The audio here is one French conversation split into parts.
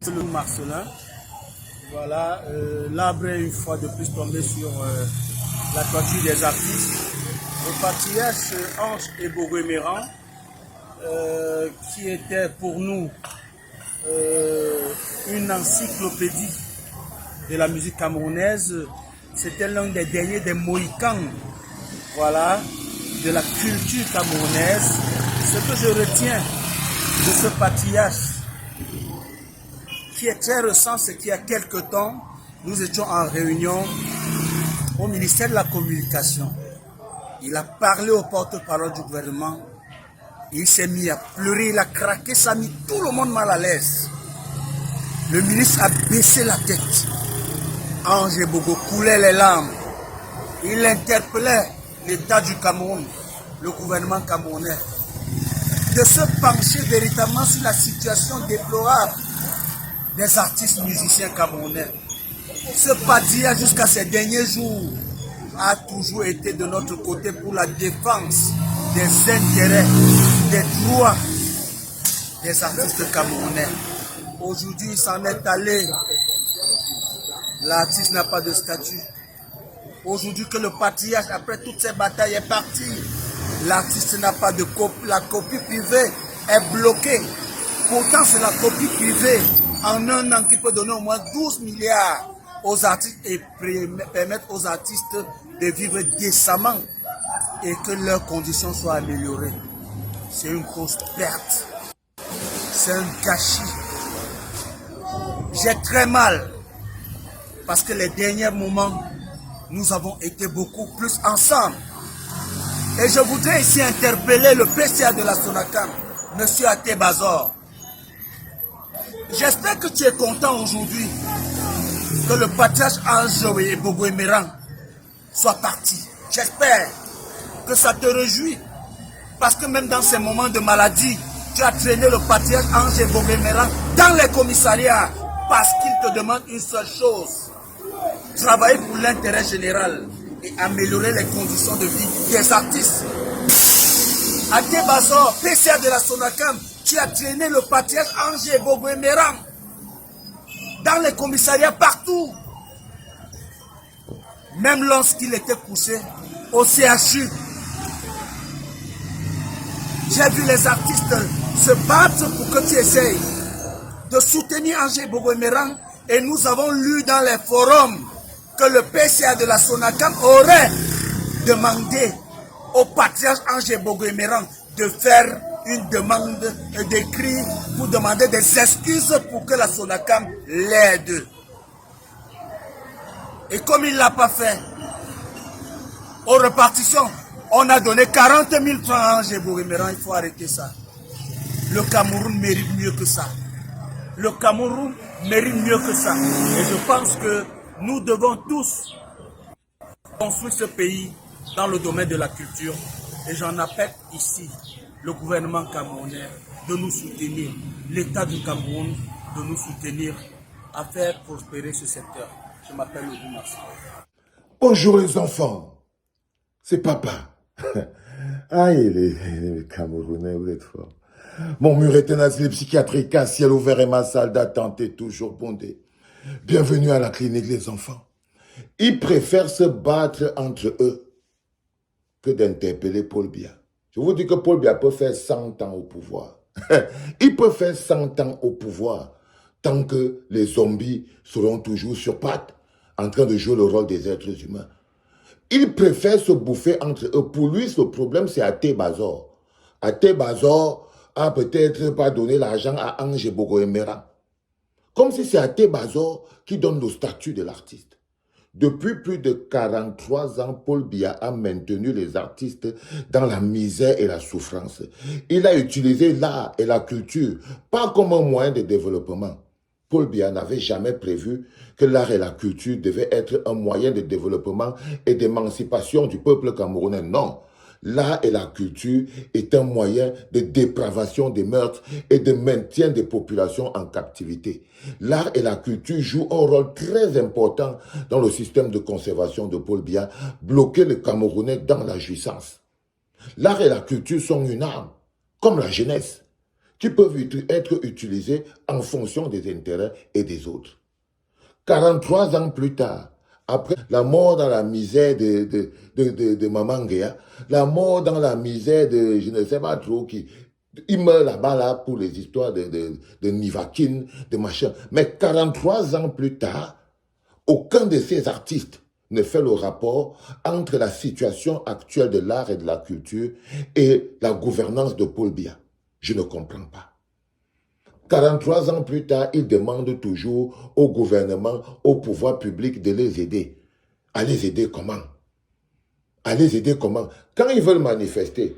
Le Marcelin, voilà, l'arbre est une fois de plus tombé sur la toiture des artistes. Le patriarche Ange Ebogo-Méran, qui était pour nous une encyclopédie de la musique camerounaise, c'était l'un des derniers des Mohicans, voilà, de la culture camerounaise. Ce que je retiens de ce patriarche, qui est très récent, c'est qu'il y a quelque temps, nous étions en réunion au ministère de la Communication. Il a parlé au porte-parole du gouvernement. Il s'est mis à pleurer, il a craqué, ça a mis tout le monde mal à l'aise. Le ministre a baissé la tête. Ange Ebogo coulait les larmes. Il interpellait l'État du Cameroun, le gouvernement camerounais, de se pencher véritablement sur la situation déplorable des artistes musiciens camerounais. Ce patriarche, jusqu'à ces derniers jours, a toujours été de notre côté pour la défense des intérêts, des droits des artistes camerounais. Aujourd'hui, il s'en est allé. L'artiste n'a pas de statut. Aujourd'hui que le patriarche, après toutes ces batailles, est parti, l'artiste n'a pas de copie. La copie privée est bloquée. Pourtant, c'est la copie privée en un an qui peut donner au moins 12 milliards aux artistes et permettre aux artistes de vivre décemment et que leurs conditions soient améliorées. C'est une grosse perte. C'est un gâchis. J'ai très mal parce que les derniers moments, nous avons été beaucoup plus ensemble. Et je voudrais ici interpeller le PCA de la SONACAM, M. Até Bazor. J'espère que tu es content aujourd'hui que le patriarche Ange Ebogo-Méran soit parti. J'espère que ça te réjouit. Parce que même dans ces moments de maladie, tu as traîné le patriarche Ange Ebogo-Méran dans les commissariats parce qu'il te demande une seule chose: travailler pour l'intérêt général et améliorer les conditions de vie des artistes. Até Bazor, PCA de la SONACAM, tu as traîné le patriarche Ange Ebogo-Méran dans les commissariats partout. Même lorsqu'il était couché au CHU, j'ai vu les artistes se battre pour que tu essayes de soutenir Ange Ebogo-Méran, et nous avons lu dans les forums que le PCA de la SONACAM aurait demandé au patriarche Ange Ebogo-Méran de faire une demande d'écrit pour demander des excuses pour que la SONACAM l'aide. Et comme il ne l'a pas fait, aux répartitions, on a donné 40 000 francs à Ange Ebogo-Méran. Il faut arrêter ça. Le Cameroun mérite mieux que ça. Le Cameroun mérite mieux que ça. Et je pense que nous devons tous construire ce pays dans le domaine de la culture. Et j'en appelle ici le gouvernement camerounais de nous soutenir, l'État du Cameroun de nous soutenir à faire prospérer ce secteur. Je m'appelle Louis Marcelin. Bonjour les enfants, c'est papa. Ah, les Camerounais, vous êtes forts. Mon mur est un asile psychiatrique à ciel ouvert et ma salle d'attente est toujours bondée. Bienvenue à la clinique, les enfants. Ils préfèrent se battre entre eux que d'interpeller Paul Biya. Je vous dis que Paul Biya peut faire 100 ans au pouvoir. Il peut faire 100 ans au pouvoir tant que les zombies seront toujours sur pattes, en train de jouer le rôle des êtres humains. Il préfère se bouffer entre eux. Pour lui, ce problème, c'est Até Bazor. Até Bazor a peut-être pas donné l'argent à Ange Ebogo-Méran. Comme si c'est Até Bazor qui donne le statut de l'artiste. Depuis plus de 43 ans, Paul Biya a maintenu les artistes dans la misère et la souffrance. Il a utilisé l'art et la culture, pas comme un moyen de développement. Paul Biya n'avait jamais prévu que l'art et la culture devaient être un moyen de développement et d'émancipation du peuple camerounais. Non, l'art et la culture est un moyen de dépravation des meurtres et de maintien des populations en captivité. L'art et la culture jouent un rôle très important dans le système de conservation de Paul Biya, bloquer le Camerounais dans la jouissance. L'art et la culture sont une arme, comme la jeunesse. qui peuvent être utilisés en fonction des intérêts et des autres. 43 ans plus tard, après la mort dans la misère de Maman Guéa, la mort dans la misère de je ne sais pas trop qui, il meurt là-bas là, pour les histoires de Nivakin, de machin. Mais 43 ans plus tard, aucun de ces artistes ne fait le rapport entre la situation actuelle de l'art et de la culture et la gouvernance de Paul Biya. Je ne comprends pas. 43 ans plus tard, ils demandent toujours au gouvernement, au pouvoir public de les aider. À les aider comment? À les aider comment? Quand ils veulent manifester,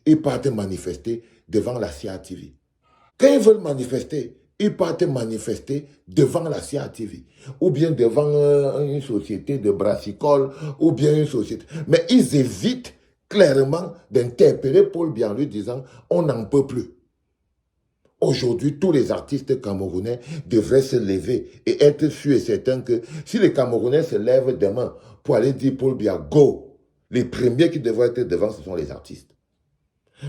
ils partent manifester devant la CATV. Quand ils veulent manifester, ils partent manifester devant la CATV. Ou bien devant une société de brassicole, ou bien une société. Mais ils évitent clairement d'interpeller Paul Biya en lui disant « on n'en peut plus ». Aujourd'hui, tous les artistes camerounais devraient se lever et être sûrs et certains que si les Camerounais se lèvent demain pour aller dire Paul Biya « go », les premiers qui devraient être devant, ce sont les artistes.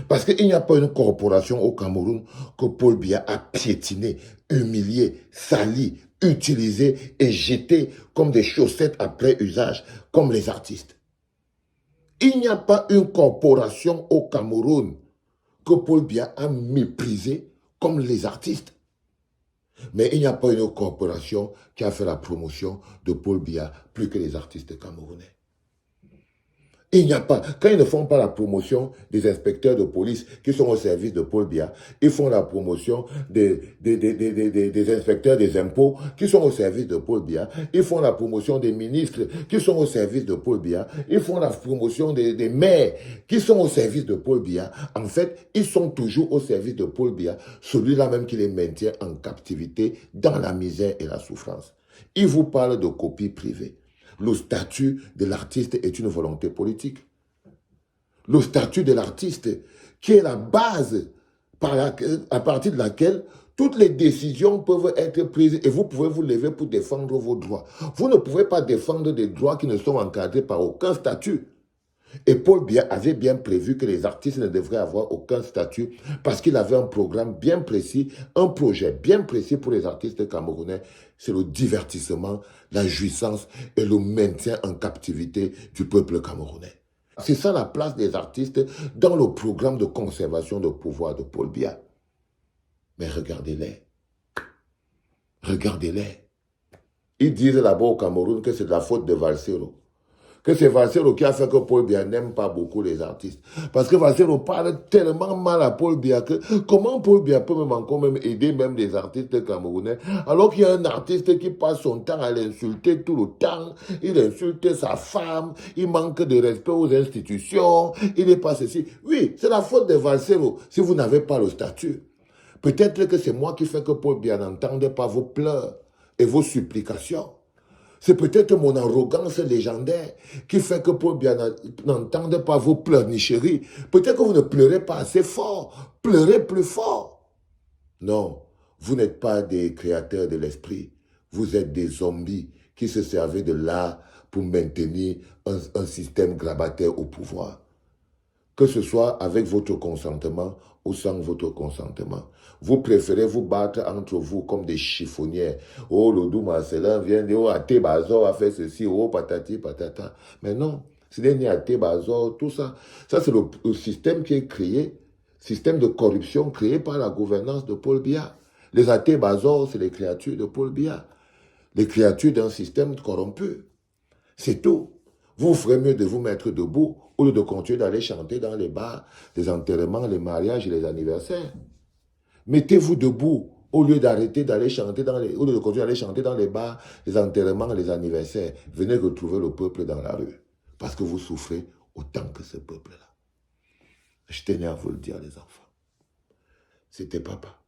Parce qu'il n'y a pas une corporation au Cameroun que Paul Biya a piétiné, humilié, sali, utilisé et jeté comme des chaussettes après usage, comme les artistes. Il n'y a pas une corporation au Cameroun que Paul Biya a méprisé comme les artistes. Mais il n'y a pas une corporation qui a fait la promotion de Paul Biya plus que les artistes camerounais. Il n'y a pas, quand ils ne font pas la promotion des inspecteurs de police qui sont au service de Paul Biya, ils font la promotion des inspecteurs des impôts qui sont au service de Paul Biya, ils font la promotion des ministres qui sont au service de Paul Biya, ils font la promotion des maires qui sont au service de Paul Biya. En fait, ils sont toujours au service de Paul Biya, celui-là même qui les maintient en captivité dans la misère et la souffrance. Ils vous parlent de copies privées. Le statut de l'artiste est une volonté politique. Le statut de l'artiste, qui est la base à partir de laquelle toutes les décisions peuvent être prises et vous pouvez vous lever pour défendre vos droits. Vous ne pouvez pas défendre des droits qui ne sont encadrés par aucun statut. Et Paul Biya avait bien prévu que les artistes ne devraient avoir aucun statut parce qu'il avait un programme bien précis, un projet bien précis pour les artistes camerounais. C'est le divertissement, la jouissance et le maintien en captivité du peuple camerounais. C'est ça la place des artistes dans le programme de conservation de pouvoir de Paul Biya. Mais regardez-les. Regardez-les. Ils disent là-bas au Cameroun que c'est de la faute de Valsero. Que c'est Valsero qui a fait que Paul Biya n'aime pas beaucoup les artistes. Parce que Valsero parle tellement mal à Paul Biya que comment Paul Biya peut même encore même aider même les artistes camerounais alors qu'il y a un artiste qui passe son temps à l'insulter tout le temps, il insulte sa femme, il manque de respect aux institutions, il n'est pas ceci. Oui, c'est la faute de Valsero si vous n'avez pas le statut. Peut-être que c'est moi qui fais que Paul Biya n'entende pas vos pleurs et vos supplications. C'est peut-être mon arrogance légendaire qui fait que Paul Biya n'entende pas vos pleurnicheries. Peut-être que vous ne pleurez pas assez fort. Pleurez plus fort. Non, vous n'êtes pas des créateurs de l'esprit. Vous êtes des zombies qui se servaient de l'art pour maintenir un système grabataire au pouvoir. Que ce soit avec votre consentement ou sans votre consentement. Vous préférez vous battre entre vous comme des chiffonnières. Oh, le doux Marcelin vient dire, oh, Até Bazor a fait ceci, oh, patati, patata. Mais non, ce n'est ni Até Bazor, tout ça. Ça, c'est le système qui est créé, système de corruption créé par la gouvernance de Paul Biya. Les Até Bazor, c'est les créatures de Paul Biya. Les créatures d'un système corrompu. C'est tout. Vous ferez mieux de vous mettre debout au lieu de continuer d'aller chanter dans les bars, les enterrements, les mariages et les anniversaires. Mettez-vous debout au lieu d'arrêter d'aller chanter au lieu de continuer d'aller chanter dans les bars, les enterrements, les anniversaires. Venez retrouver le peuple dans la rue. Parce que vous souffrez autant que ce peuple-là. Je tenais à vous le dire, les enfants. C'était papa.